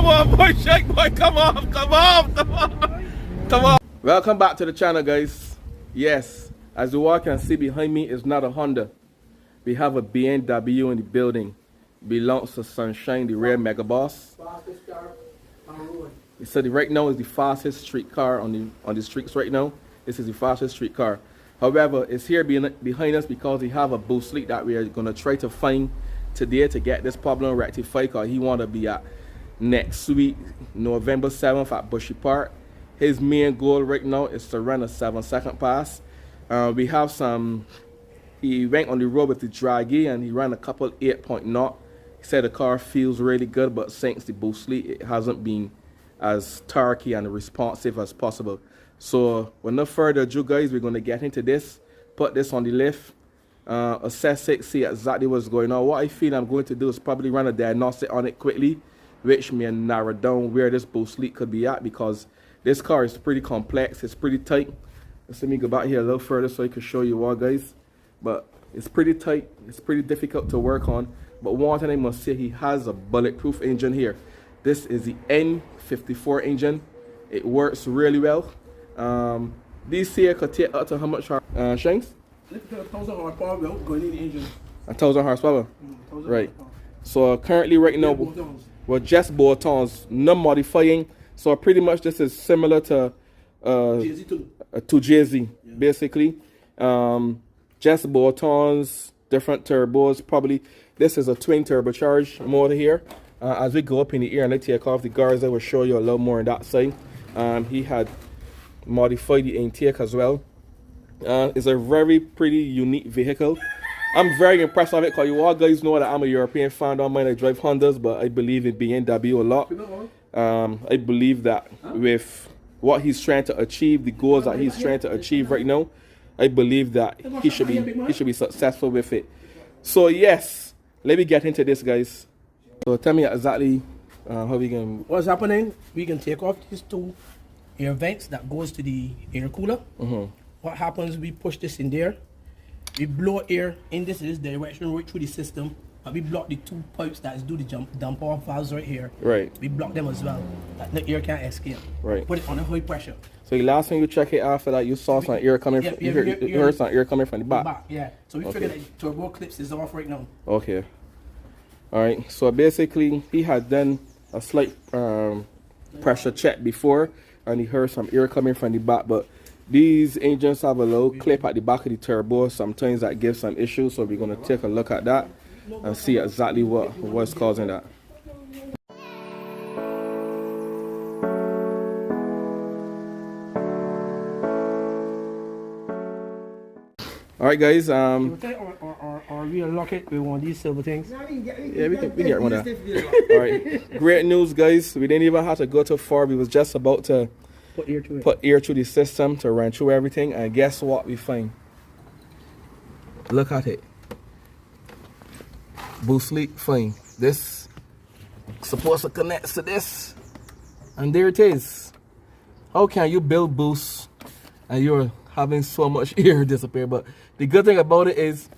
come on, boy, shake, boy, come on, come on, come on, come on. Welcome back to the channel, guys. Yes, as you all can see behind me is not a Honda. We have a BMW in the building. Belongs to Sunshine, the real mega boss. Fastest car on the road. He said right now is the fastest street car on the streets right now. This is the fastest street car. However, it's here behind us because we have a boost leak that we are going to try to find today to get this problem rectified, because he want to be at next week, November 7th at Bushy Park. His main goal right now is to run a 7-second pass. We have some, he went on the road with the draggy and he ran a couple 8.0. He said the car feels really good, but since the boost leak, it hasn't been as turkey and responsive as possible. So with no further ado, guys, we're going to get into this, put this on the lift, assess it, see exactly what's going on. What I feel I'm going to do is probably run a diagnostic on it quickly, which may narrow down where this boost leak could be at, because this car is pretty complex, it's pretty tight. Let me go back here a little further so I can show you all, guys. But it's pretty tight, it's pretty difficult to work on. But one thing I must say, he has a bulletproof engine here. This is the N54 engine. It works really well. These here could take up to how much Shanks? 1,000 horsepower without going in the engine. 1,000 horsepower? Right. So currently right now, we're just bolt-ons, no modifying. So pretty much this is similar to JZ, yeah. Basically. Just bolt-ons, different turbos, probably. This is a twin turbocharged motor here. As we go up in the air and I take off the guards, I will show you a little more on that side. He had modified the intake as well. It's a very pretty unique vehicle. I'm very impressed with it, because you all guys know that I'm a European fan. Don't mind I drive Hondas, but I believe in BMW a lot. I believe that with what he's trying to achieve, the goals that he's trying to achieve right now, I believe that he should be successful with it. So yes, let me get into this, guys. So tell me exactly how we can. What's happening? We can take off these two air vents that goes to the air cooler. What happens? We push this in there. We blow air in this direction right through the system. But we block the two pipes that do the dump off valves right here. Right. We block them as well. That the air can't escape. Right. Put it on a high pressure. So the last time you check it after that, you saw some air coming. You heard some air coming from the back. Yeah. So we figured that turbo clips is off right now. Okay. All right. So basically, he had done a slight pressure check before, and he heard some air coming from the back. But these engines have a little clip at the back of the turbo. Sometimes that gives some issues. So we're gonna take a look at that and see exactly what's causing that. All right, guys. Or we unlock it with one of these silver things. Yeah, we can get one of that. All right. Great news, guys. We didn't even have to go too far. We was just about to put air through the system to run through everything, and guess what we find? Look at it. Boost leak, fine. This supposed to connect to this, and there it is. How can you build boost and you're having so much air disappear? But the good thing about it is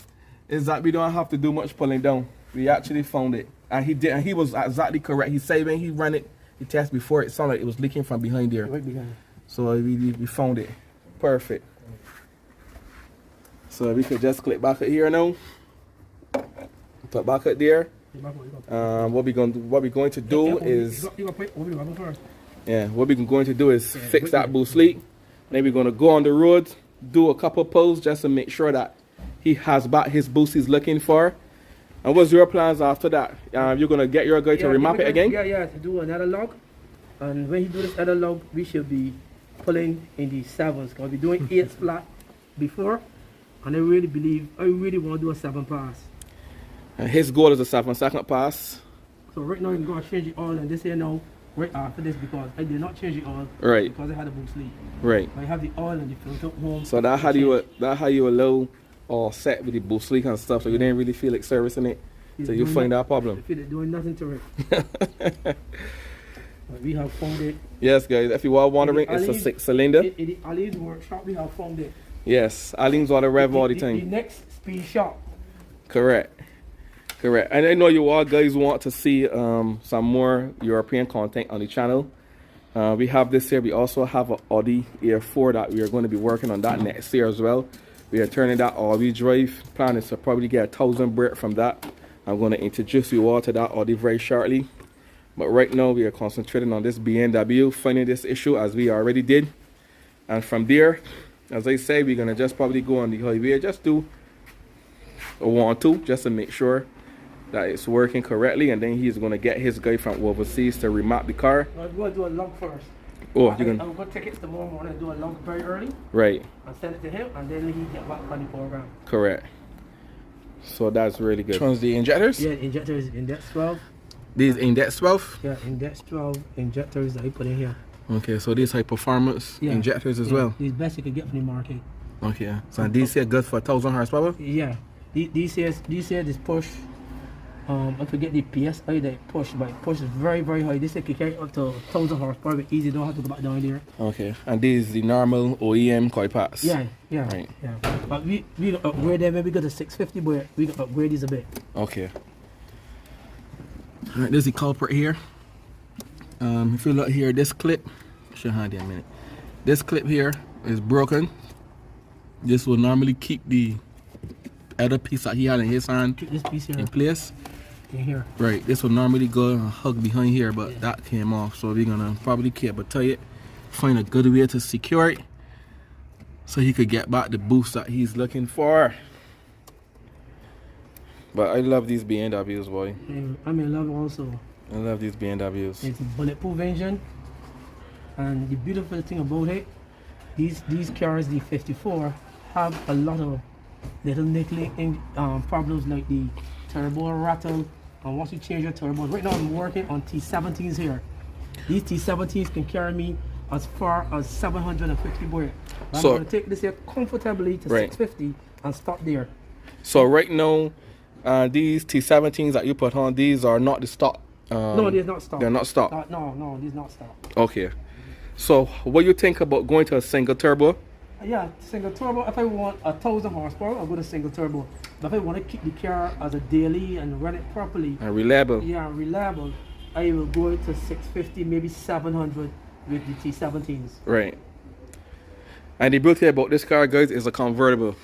that we don't have to do much pulling down. We actually found it, and he did, and he was exactly correct. He said when he ran it, he tested before, it sounded like it was leaking from behind there. Right behind. So we found it. Perfect. So we could just click back at here now. Put back at there. What we're going to do is fix that boost leak. Then we're going to go on the road, do a couple pulls just to make sure that he has back his boost he's looking for. And what's your plans after that? You're going to get your guy to remap it again? Yeah, to do another log. And when he do this other log, we should be pulling in the 7s. Because we're doing 8 flat before. And I really want to do a 7 pass. And his goal is a 7-second pass. So right now I'm going to change the oil, and this here now, right after this, because I did not change the oil. Right. Because I had a boost leak. Right. I have the oil and the filter home. So that how you allow all set with the boost leak and stuff, so you didn't really feel like servicing it. So you find that problem. I feel like doing nothing to it. We have found it. Yes, guys. If you are wondering, it's a 6-cylinder. In Ali's workshop, we have found it. Yes, Ali's on the rev all the time. The next speed shop. Correct. Correct. And I know you all guys want to see some more European content on the channel. We have this here. We also have an Audi A4 that we are going to be working on that next year as well. We are turning that all-wheel drive. Plan is to probably get 1,000 brake from that. I'm going to introduce you all to that Audi very shortly. But right now we are concentrating on this BMW, finding this issue as we already did. And from there, as I say, we're going to just probably go on the highway, just do a 1-2 just to make sure that it's working correctly. And then he's going to get his guy from overseas to remap the car. I'm going to do a log first. Oh, I'm going to take it tomorrow morning and do a log very early. Right. And send it to him, and then he get back on the program. Correct. So that's really good. Which one's the injectors? Yeah, the injector is index 12. These index 12? Yeah, index 12 injectors that he put in here. Okay, so these high performance injectors as well. These best you can get from the market. Okay, so these here good for 1,000 horsepower? Yeah, these here this push. I forget the PSI that it push, but it pushes very high. This here can carry up to 1,000 horsepower, but easy. Don't have to go back down there. Okay, and these the normal OEM coil parts. Yeah, right. Yeah. But we upgrade them when we go to 650, but we can upgrade these a bit. Okay. All right, there's the culprit here. If you look here, this clip, show hand there a minute. This clip here is broken. This will normally keep the other piece that he had in his hand Keep this piece here in place. in here. Right, this will normally go and hug behind here, but that came off. So we're gonna probably keep it tight, find a good way to secure it so he could get back the boost that he's looking for. But I love these BMWs, boy. And I'm in love also. I love these BMWs. It's a bulletproof engine, and the beautiful thing about it, these cars, the 54, have a lot of little niggling problems like the turbo rattle. And once you change your turbo, right now I'm working on T17s here. These T17s can carry me as far as 750 brake. I'm going to take this here comfortably to 650 and stop there. So right now, these T17s that you put on, these are not the stock. No, they're not stock. They're not stock. No, these not stock. Okay. So what do you think about going to a single turbo? Yeah, single turbo. If I want 1,000 horsepower, I'll go to single turbo. But if I want to keep the car as a daily and run it properly, And reliable. yeah, reliable, I will go to 650, maybe 700 with the T17s. Right. And the beauty about this car, guys, is a convertible.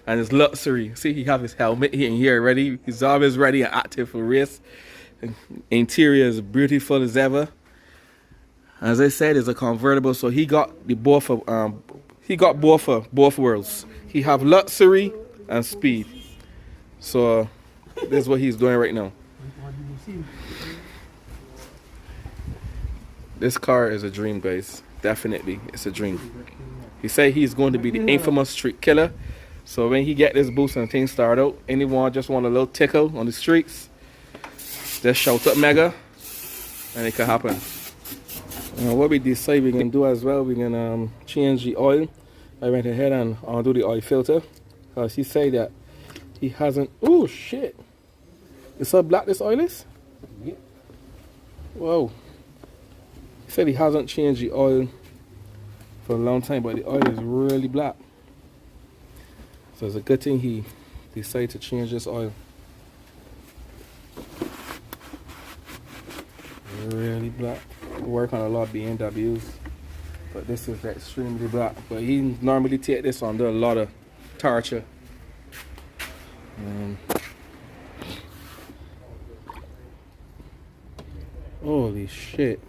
And it's luxury. See, he have his helmet in here ready. He's always ready and active for race. Interior is beautiful as ever. As I said, it's a convertible, so he got the both worlds. He have luxury and speed. So this is what he's doing right now. This car is a dream, guys. Definitely, it's a dream. He said he's going to be the infamous street killer. So when he get this boost and things start out, anyone just want a little tickle on the streets, just shout up mega, and it can happen. What we decide we're going to do as well, we're going to change the oil. I went ahead and undo the oil filter because he said that he hasn't. Oh shit! It's so black this oil is? Yep. Whoa. He said he hasn't changed the oil for a long time, but the oil is really black. So it's a good thing he decided to change this oil. Really black. We work on a lot of BMWs, but this is extremely black. But he normally take this under a lot of torture. Holy shit.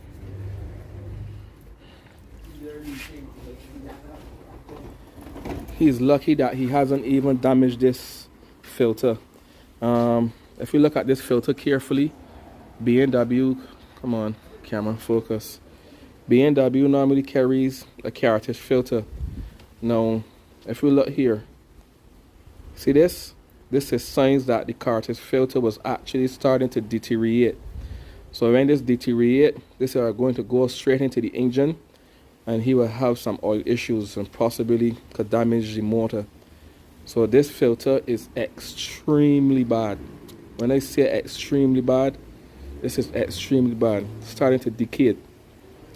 He's lucky that he hasn't even damaged this filter. If you look at this filter carefully, BMW, come on camera, focus. BMW normally carries a cartridge filter. Now, if we look here, see this? This is signs that the cartridge filter was actually starting to deteriorate. So when this deteriorate, this is going to go straight into the engine, and he will have some oil issues and possibly could damage the motor. So this filter is extremely bad. When I say extremely bad, this is extremely bad. It's starting to decay.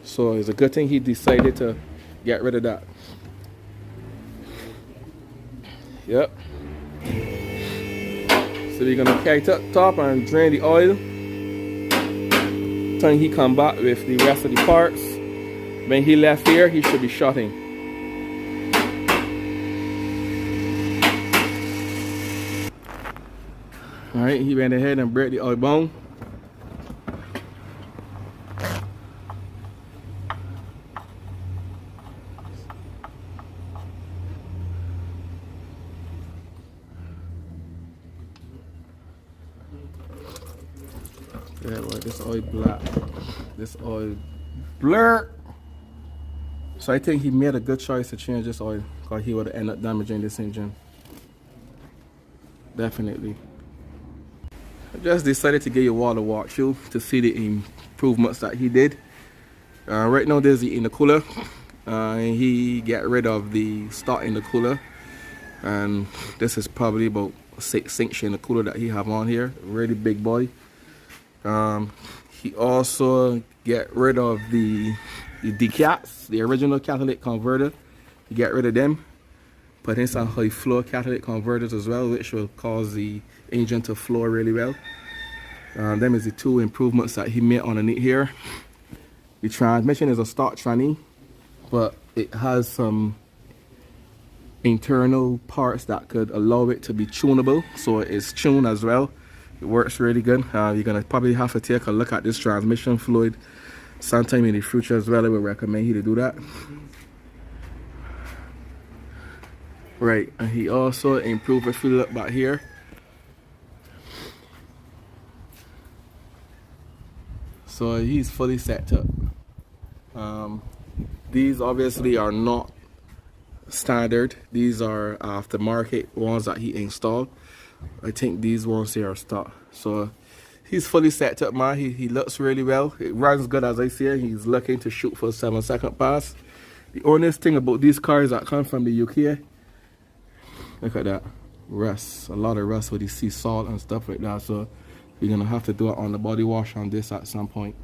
So it's a good thing he decided to get rid of that. Yep. So we're gonna carry it up top and drain the oil. Then he come back with the rest of the parts. When he left here, he should be shutting. Alright, he went ahead and break the oil bone. Yeah, well, this oil black. This oil blur. So I think he made a good choice to change this oil, because he would end up damaging this engine. Definitely. I just decided to give you all a walkthrough to see the improvements that he did. Right now there's the intercooler. And he got rid of the start intercooler. And this is probably about 6-inch intercooler that he have on here. Really big boy. He also get rid of the decats, the original catalytic converter. He get rid of them. Put in some high flow catalytic converters as well, which will cause the engine to flow really well. Them is the two improvements that he made underneath here. The transmission is a stock tranny, but it has some internal parts that could allow it to be tunable, so it's tuned as well. It works really good. You're gonna probably have to take a look at this transmission fluid sometime in the future as well. I would recommend you to do that. Right, and he also improved, if you look back here, so he's fully set up. These obviously are not standard. These are aftermarket ones that he installed. I think these ones here are stock. So he's fully set up, man. He looks really well. It runs good, as I say. He's looking to shoot for a 7-second pass. The honest thing about these cars that come from the UK, look at that rust. A lot of rust with the sea salt and stuff like that. So you're gonna have to do it on the body wash on this at some point.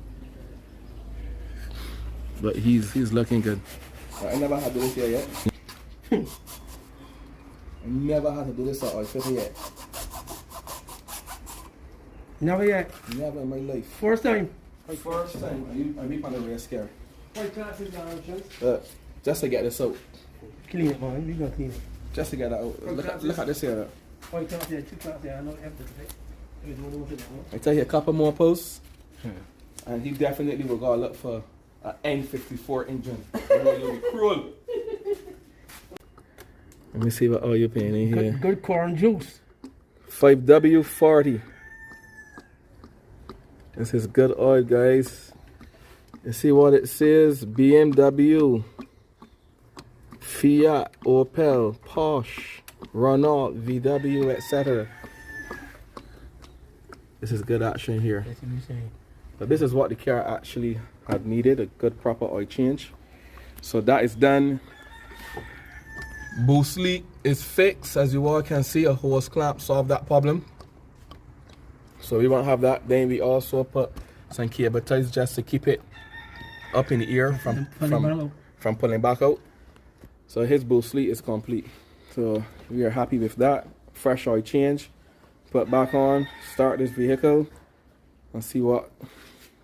But he's looking good. I never had to do this here yet. I never had to do this at all yet. Never yet. Never in my life. First time. First time. I be on the race car. Just Just to get this out. clean it, man. We gonna clean it. Just to get that out. Look at this here. One class here, 2 class here. I know everything. I tell you a couple more posts. And he definitely will go look for an N54 engine. It'll be cruel. Let me see what oil you're paying in here. Good corn juice. 5W40. This is good oil, guys. You see what it says? BMW, Fiat, Opel, Porsche, Renault, VW, etc. This is good action here. That's what you're saying. So this is what the car actually had needed, a good proper oil change. So that is done. Boost leak is fixed. As you all can see, a hose clamp solved that problem. So we won't have that. Then we also put some cable ties just to keep it up in the air from pulling back out. So his boost leak is complete. So we are happy with that. Fresh oil change. Put back on, start this vehicle and see what,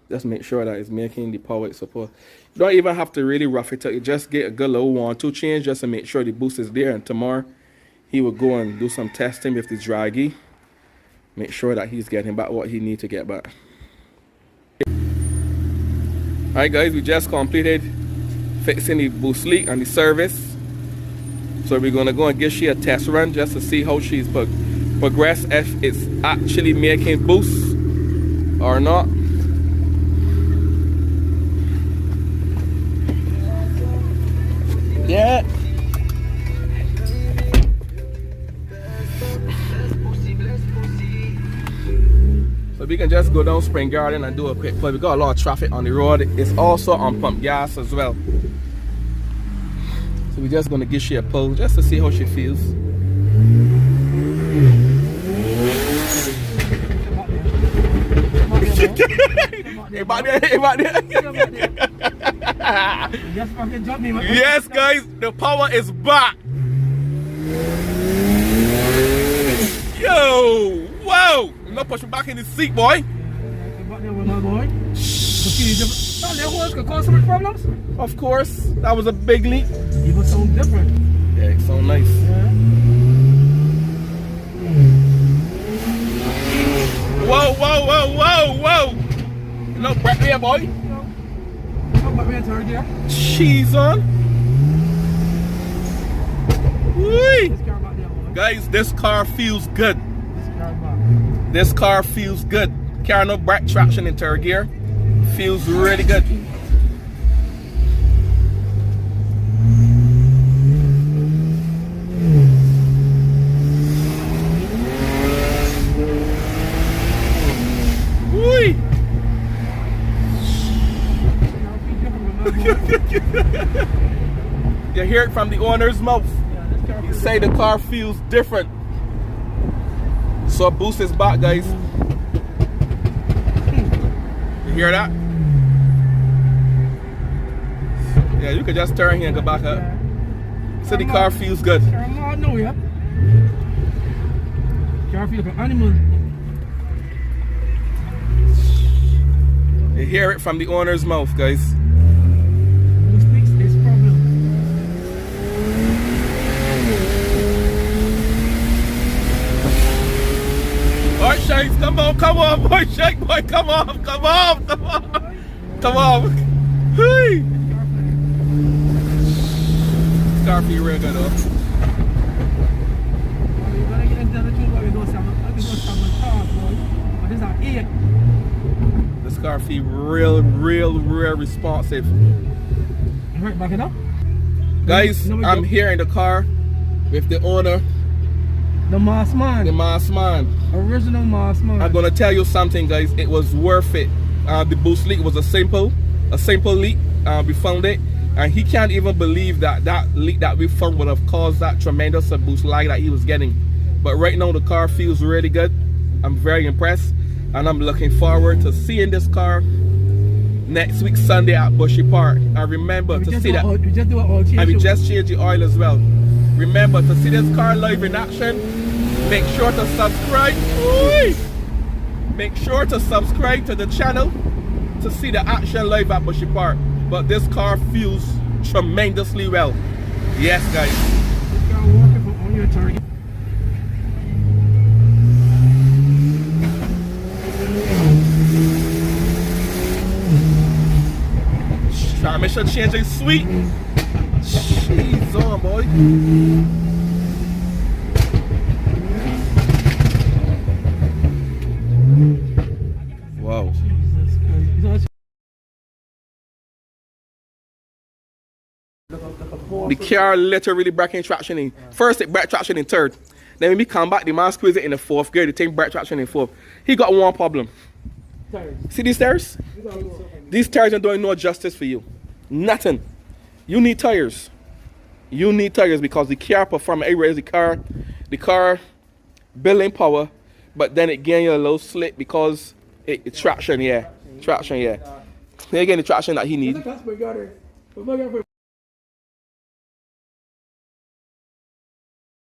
just make sure that it's making the power it support. You don't even have to really rough it up. You just get a good little 1-2 change just to make sure the boost is there. And tomorrow he will go and do some testing with the draggy. Make sure that he's getting back what he needs to get back. Alright guys, we just completed fixing the boost leak and the service. So we're gonna go and give she a test run just to see how she's progressed, if it's actually making boosts or not. Yeah. So we can just go down Spring Garden and do a quick play. We got a lot of traffic on the road. It's also on pump gas as well. So we're just gonna give she a pull just to see how she feels. Yes, guys, the power is back. Yo, wow. push me back in the seat, boy. Back there with my boy. Oh, their horse could cause so much problems? Of course, that was a big leak. Even sound different. Yeah, it sound nice. Yeah. Whoa, whoa, whoa, whoa, whoa. You know, back there, boy. How about me in third gear? Cheese on. Whee. This car back there, boy. Guys, this car feels good. This car back. This car feels good. Car no brake traction in third gear. Feels really good. Whee. You hear it from the owner's mouth. He say the car feels different. So boost is back, guys. You hear that? Yeah, you could just turn here and go back up. So the car feels good. Car mad now, yeah. Car feels like an animal. You hear it from the owner's mouth, guys. Who fix this problem? Alright, Shanks, come on, boy, Shank, boy, come on. Come on. Hey. Car feel real good, though. You're gonna get into the truth, but we don't have cars, boy. But this is an 8. This car feel real responsive. Right, back it up. Guys, I'm here in the car with the owner, The Mass Man. the mass man. Original Mass Man. I'm gonna tell you something, guys. It was worth it. The boost leak was a simple leak. We found it, and he can't even believe that leak that we found would have caused that tremendous boost lag that he was getting. But right now the car feels really good. I'm very impressed, and I'm looking forward to seeing this car next week Sunday at Bushy Park. And remember to see that. We just do an oil change. And we just changed the oil as well. Remember to see this car live in action. Make sure to subscribe. Whee! Make sure to subscribe to the channel to see the action live at Bushy Park. But this car feels tremendously well. Yes, guys. This car working for on your target. Transmission change is sweet. Jeez on, boy. Wow. Jesus Christ. The car literally braking traction in. First it brake traction in third. Then when we come back, the man squeeze it in the fourth gear. The thing brake traction in fourth. He got one problem. See these tires? These tires are doing no justice for you. Nothing. You need tires. You need tires because the car perform everywhere. The car building power, but then it gain you a little slip because it's traction, yeah. Traction, yeah. They getting the traction that he needs.